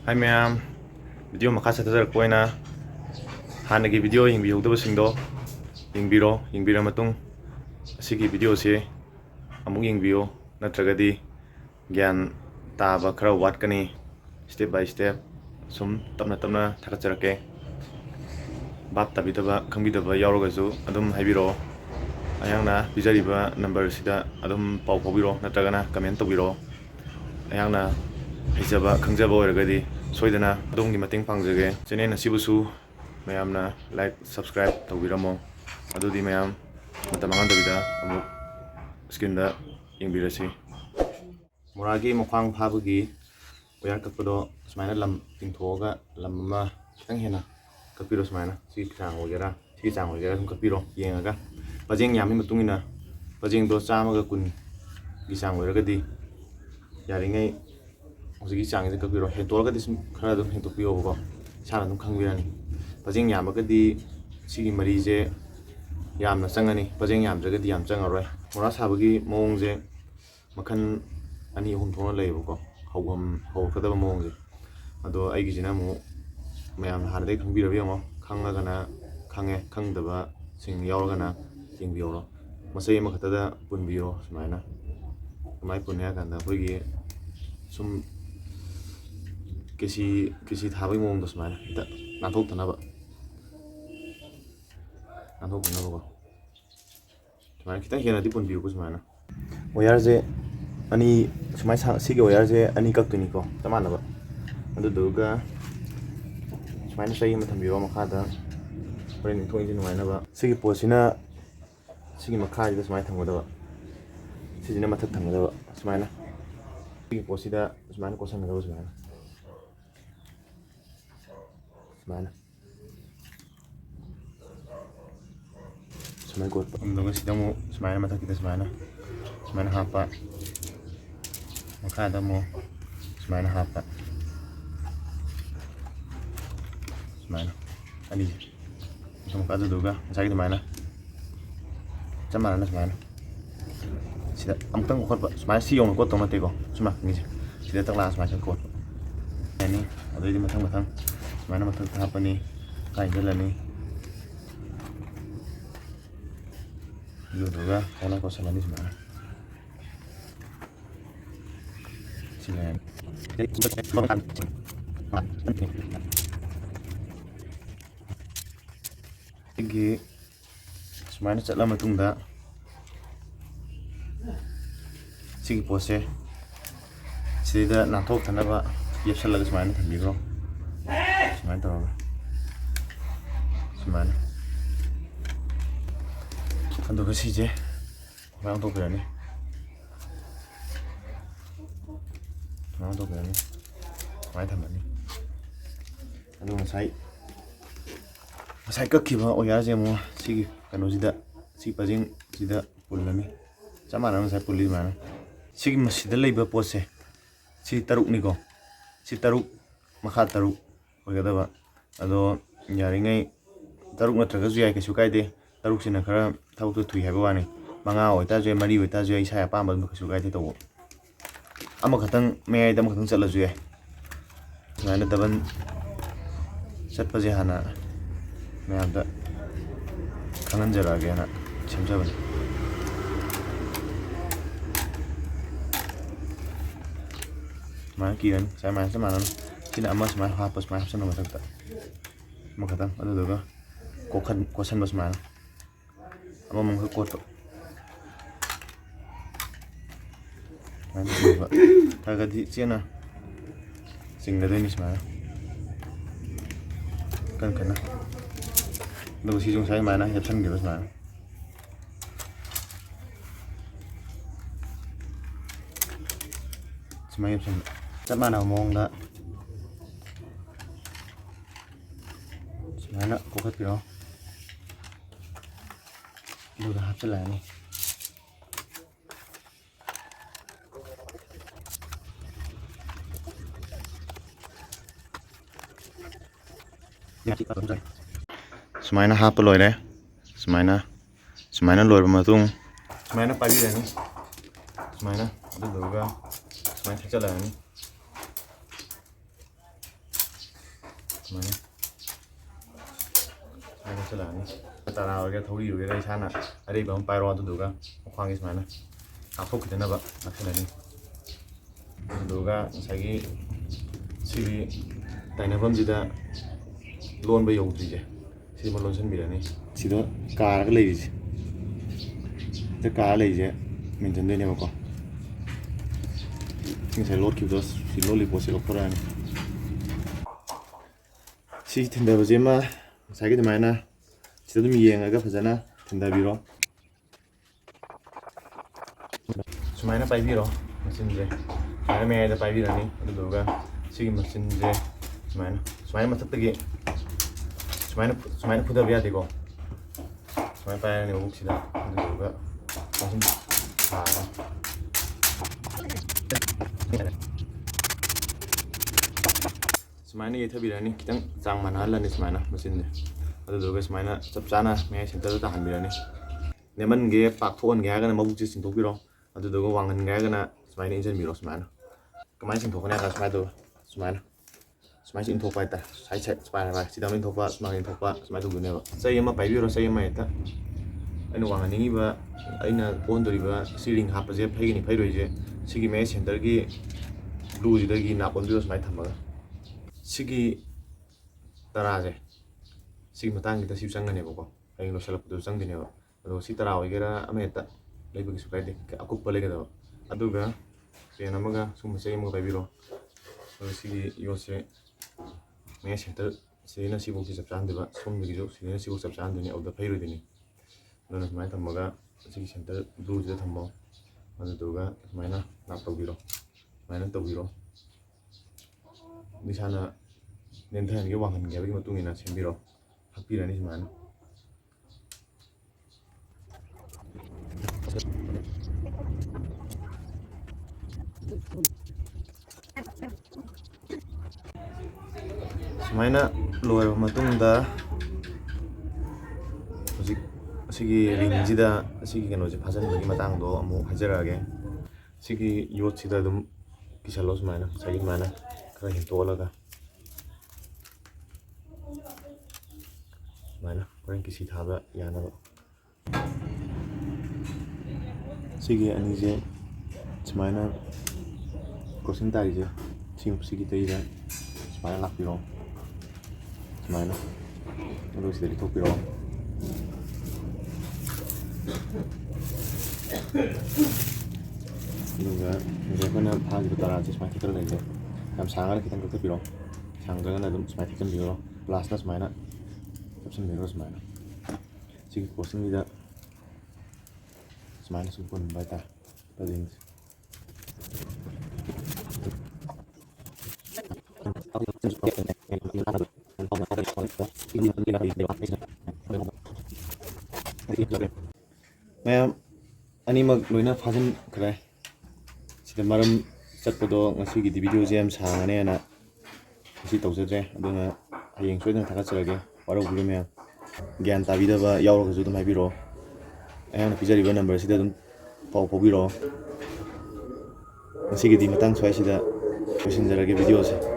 Hai ma'am, video makha chatajarakpa oina hanagi video yengbihodabasingdo yengbira matung asigi video se amuk yengbiyo natragadi gyan taba khara watkani step by step sum tapna tapna thakacharake bab tabidaba khangbidaba yauragasu adum haibiro ayangna bijariba number sida adum pau phobiro natragana comment tobiro ayangna hijaba khangjaba oiragadi soidana adumgi mating pangjage channel asibusu mayamna like subscribe tawbiramo adudi mayam matamangan dabida amuk screen da yengbirasi muragi mokhang phabagi oyar kapado smaina lam tingthoga lam ma kitang hena kapiro smaina si chang ogera sum kapiro yengaga pajeng yami matungina pajeng do chamaga kun gi chang oiragadi yaringai hꯧꯖꯤꯛꯀꯤ ꯆꯥꯡꯁꯦ ꯀꯛꯄꯤꯔꯣ ꯍꯦꯟꯇꯣꯛꯑꯒꯗꯤ ꯁꯨꯝ ꯈꯔ ꯑꯗꯨꯝ ꯍꯦꯟꯇꯣꯛꯄꯤꯌꯣꯕꯀꯣ ꯏꯁꯥꯅ ꯑꯗꯨꯝ ꯈꯪꯕꯤꯔꯅꯤ ꯄꯖꯦꯡ ꯌꯥꯝꯃꯒꯗꯤ ꯁꯤꯒꯤ ꯃꯔꯤꯁꯦ ꯌꯥꯝꯅ ꯆꯪꯉꯅꯤ ꯄꯖꯦꯡ ꯌꯥꯝꯗ꯭ꯔꯒꯗꯤ ꯌꯥꯝ ꯆꯪꯉꯔꯣꯏ ꯃꯣꯔꯥ ꯁꯥꯕꯒꯤ ꯃꯑꯣꯡꯁꯦ ꯃꯈꯜ 2-3 ꯊꯣꯛꯅ ꯂꯩꯌꯦꯕꯀꯣ ꯍꯧꯔꯛꯀꯗꯕ ꯃꯑꯣꯡꯁꯦ ꯑꯗꯣ ꯑꯩꯒꯤꯁꯤꯅ ꯑꯃꯨꯛ ꯃꯌꯥꯝꯅ ꯍꯥꯟꯅꯗꯒꯤ ꯈꯪꯕꯤꯔꯕ ꯌꯦꯡꯉꯣ ꯈꯪꯉꯒꯅ ꯈꯪꯉꯦ ꯈꯪꯗꯕꯁꯤꯡ ꯌꯥꯎꯔꯒꯅ ꯌꯦꯡꯕꯤꯍꯧꯔꯣ ꯃꯆꯩ ꯑꯃꯈꯛꯇꯗ ꯄꯨꯟꯕꯤꯔꯣ ꯁꯨꯃꯥꯏꯅ ꯀꯃꯥꯏꯅ ꯄꯨꯟꯅꯤ ꯍꯥꯏ ꯀꯥꯟꯗ ꯑꯩꯈꯣꯏꯒꯤ ꯁꯨꯝ ꯀꯦꯁꯤ ꯊꯥꯕꯒꯤ ꯃꯑꯣꯡꯗꯣ ꯁꯨꯃꯥꯏꯅ ꯍꯦꯛꯇ ꯅꯥꯟꯊꯣꯛꯇꯅꯕꯀꯣ ꯁꯨꯃꯥꯏꯅ ꯈꯤꯇꯪ ꯍꯦꯟꯅꯗꯤ ꯄꯨꯟꯕꯤꯌꯨꯀꯣ ꯁꯨꯃꯥꯏꯅ ꯋꯥꯌꯔꯁꯦ ꯑꯅꯤ ꯁꯨꯃꯥꯏꯅ ꯁꯤꯒꯤ ꯋꯥꯌꯔꯁꯦ ꯑꯅꯤ ꯀꯛꯇꯣꯏꯅꯤꯀꯣ ꯆꯞ ꯃꯥꯟꯅꯕ ꯑꯗꯨꯗꯨꯒ ꯁꯨꯃꯥꯏꯅ ꯆꯩ ꯑꯃ ꯊꯝꯕꯤꯔꯣ ꯃꯈꯥꯗ ꯍꯣꯔꯦꯟ ꯏꯟꯊꯣꯛ ꯏꯟꯁꯤꯟ ꯅꯨꯡꯉꯥꯏꯅꯕ ꯁꯤꯒꯤ ꯄꯣꯠꯁꯤꯅ ꯁꯤꯒꯤ ꯃꯈꯥꯁꯤꯗ ꯁꯨꯃꯥꯏꯅ ꯊꯝꯒꯗꯕ ꯁꯤꯁꯤꯅ ꯃꯊꯛ ꯊꯝꯒꯗꯕ ꯁꯨꯃꯥꯏꯅ ꯁꯤꯒꯤ ꯄꯣꯠꯁꯤꯗ ꯁꯨꯃꯥꯏꯅ ꯀꯣꯠꯁꯟꯒꯗꯕ ꯁꯨꯃꯥꯏꯅ ꯀꯣꯠꯄ ꯑꯗꯨꯒ ꯁꯤꯗ ꯑꯃꯨꯛ ꯁꯨꯃꯥꯏꯅ ꯃꯊꯛꯀꯤꯗ ꯁꯨꯃꯥꯏꯅ ꯍꯥꯞꯄ ꯃꯈꯥꯗ ꯑꯃꯨꯛ ꯁꯨꯃꯥꯏꯅ ꯍꯥꯞꯄ ꯁꯨꯃꯥꯏꯅ ꯑꯅꯤꯁꯦ ꯑꯗꯨꯗꯨꯒ ꯉꯁꯥꯏꯒꯤ ꯑꯗꯨꯃꯥꯏꯅ ꯆꯞ ꯃꯥꯟꯅꯅ ꯁꯨꯃꯥꯏꯅ sida amtang kokot sumai si yong kot tomate ko suma ni sida tak la sumai kot ini ada di matang sumai na matang apa nih kain jalan nih juga kalau kau salah nih sumai silen tinggi sumai na cat lama tungda sigi pose sida nathok thanaba yepsalaga sumai thambigro sumai tawga sumai aduga sije rang to birani sumai thambani adu masai kakkiba oyar je mo sigi kano sida si pajing sida pullani chamana masai pulli mana sigi masida leiba pose si taruk niko si taruk makha taruk oigadaba ado yaringai taruk natragasu yai kaisu kaide taruk sina khara thawtu thui haiba wani manga oita je mari oita je isa ya pamba kaisu kaide tawo ama khatang meyai dam khatang chalasu yai ngana daban chatpa je hana mayam da khangan jara ge na semjabani mana kiran saya main sama sini amas main hapus main hapus nama tak makatan ada juga kosan bos mana ama mengkot mana juga agak di sini singgah ini semana kan kena lalu si jung saya mana hapsan gitu semana semuanya hapsan chắc ban đầu mong đó nó có cái kiểu đưa ra hấp lại này Semaina hap loi đấy Semaina loi mà tung Semaina pagi đấy Semaina ada juga Semaina kecil lah ini ꯁꯨꯃꯥꯏꯅ ꯆꯠꯂꯛꯑꯅꯤ ꯇꯔꯥ ꯑꯣꯏꯒꯦꯔꯥ ꯊꯧꯔꯤ ꯑꯣꯏꯒꯦꯔꯥ ꯏꯁꯥꯅ ꯑꯔꯩꯕ ꯑꯃ ꯄꯥꯏꯔꯣ ꯑꯗꯨꯗꯨꯒ ꯃꯈ꯭ꯋꯥꯡꯒꯤ ꯁꯨꯃꯥꯏꯅ ꯉꯥꯛꯊꯣꯛꯈꯤꯗꯅꯕ ꯅꯛꯁꯤꯜꯂꯅꯤ ꯑꯗꯨꯗꯨꯒ ꯉꯁꯥꯏꯒꯤ ꯁꯤꯒꯤ ꯇꯥꯏꯅꯐꯝꯁꯤꯗ ꯂꯣꯟꯕ ꯌꯧꯗ꯭ꯔꯤꯁꯦ ꯁꯤꯃ ꯂꯣꯟꯁꯤꯟꯕꯤꯔꯅꯤ ꯁꯤꯗ ꯀꯥꯔꯒ ꯂꯩꯔꯤꯁꯦ ꯁꯤꯗ ꯀꯥꯔ ꯂꯩꯔꯤꯁꯦ ꯃꯦꯟꯁꯤꯟꯗꯣꯏꯅꯦꯕꯀꯣꯉꯁꯥꯏ ꯂꯣꯠꯈꯤꯕꯗꯣ ꯁꯤ ꯂꯣꯠꯂꯤ ꯄꯣꯠꯁꯦ ꯂꯧꯊꯣꯔꯛꯑꯅꯤ ꯁꯤ ꯊꯤꯟꯊꯕꯁꯦ ꯑꯃ ꯉꯁꯥꯏꯒꯤ ꯑꯗꯨꯃꯥꯏꯅ ꯁꯤꯗ ꯑꯗꯨꯝ ꯌꯦꯡꯉꯒ ꯐꯖꯅ ꯊꯤꯟꯊꯕꯤꯔꯣ ꯁꯨꯃꯥꯏꯅ ꯄꯥꯏꯕꯤꯔꯣ ꯃꯆꯤꯟꯁꯦ ꯁꯨꯃꯥꯏꯅ ꯃꯌꯥꯏꯗ ꯄꯥꯏꯕꯤꯔꯅꯤ ꯑꯗꯨꯗꯨꯒ ꯁꯤꯒꯤ ꯃꯆꯤꯟꯁꯦ ꯁꯨꯃꯥꯏꯅ ꯃꯊꯛꯇꯒꯤ ꯁꯨꯃꯥꯏꯅ ꯐꯨꯗꯕ ꯌꯥꯗꯦꯀꯣ sumai pa ni ubuk sila juga langsung sumai ni birani kitang cang manala ni sumai na mesin ni juga sumai na cap cana me center tahan birani neman ge pak phone ge ga na mabuk chi sintok biro juga wangan ge ga na sumai ni engine biro sumai na kamai sintok na ka sumai na sumai sin thok pai ta sai sumai na sidam ni thok pa sumai ni thok pa sumai tu ne ba sai ma pai biro sai ma eta aina wangan ni ba aina on dori ba ceiling hap je phai ni phai roi je sigi me center gi blue ji da gi na on biro sumai thamaga sigi tara je sigi matang kita siu sang ne ba ko ai lo sala putu sang ne ba ado si tara oi gera ameta leibu gi sukai de akuk pale ga da aduga pe namaga sum sai mo pai biro sigi yo se me center sina si bok sap chan de ba sum gi jo sina si bok sap chan de ne oda phai roi de ni nona sumai thamaga sigi center blue ji da thamo aduga sumai na nap tau biro sumai na tau biro nisana nenthani ge wangan ge gi matung ina sembiro hapirani sumai na sumai na loy matung da hojik sigi ring ji da sigi keno je phajan gi matang do amu hajara ge sigi yot sida dum kisalo sumai na sagi sumai na kara hin to laga sumai na koren kisi thaba yana ba sigi ani je sumai na crossing tari je sigi tei da sumai na lakpiro sumai na alu sida di thokpiro juga 이제 그냥 파기로 따라서 스마이 티켓을 내게 그럼 상하를 기타 그렇게 빌어 상자가 나도 스마이 티켓 빌어 플라스나 스마이나 접선 빌어 스마이나 지금 고습니다 스마이나 숨고는 바이다 빠진 ꯃꯌꯥꯝ ꯑꯅꯤꯃꯛ ꯂꯣꯏꯅ ꯐꯥꯖꯤꯟꯈ꯭ꯔꯦ ꯁꯤꯗ ꯃꯔꯝ ꯆꯠꯄꯗꯣ ꯉꯁꯤꯒꯤꯗꯤ ꯚꯤꯗꯤꯑꯣꯁꯦ ꯌꯥꯝ ꯁꯥꯡꯉꯅꯦꯅ ꯉꯁꯤ ꯇꯧꯖꯗ꯭ꯔꯦ ꯑꯗꯨꯅ ꯍꯌꯦꯡ ꯁꯣꯏꯗꯅ ꯊꯥꯒꯠꯆꯔꯒꯦ ꯋꯥꯔꯧꯕꯤꯔꯣ ꯃꯌꯥꯝ ꯒ꯭ꯌꯥꯟ ꯇꯥꯕꯤꯗꯕ ꯌꯥꯎꯔꯒꯁꯨ ꯑꯗꯨꯝ ꯍꯥꯏꯕꯤꯔꯛꯑꯣ ꯑꯩꯍꯥꯛꯅ ꯄꯤꯖꯔꯤꯕ ꯅꯝꯕꯔꯁꯤꯗ ꯑꯗꯨꯝ ꯄꯥꯎ ꯐꯥꯎꯕꯤꯔꯛꯑꯣ ꯉꯁꯤꯒꯤꯗꯤ ꯃꯇꯥꯡ ꯁ꯭ꯋꯥꯏꯁꯤꯗ ꯂꯣꯏꯁꯤꯟꯖꯔꯒꯦ ꯚꯤꯗꯤꯑꯣꯁꯦ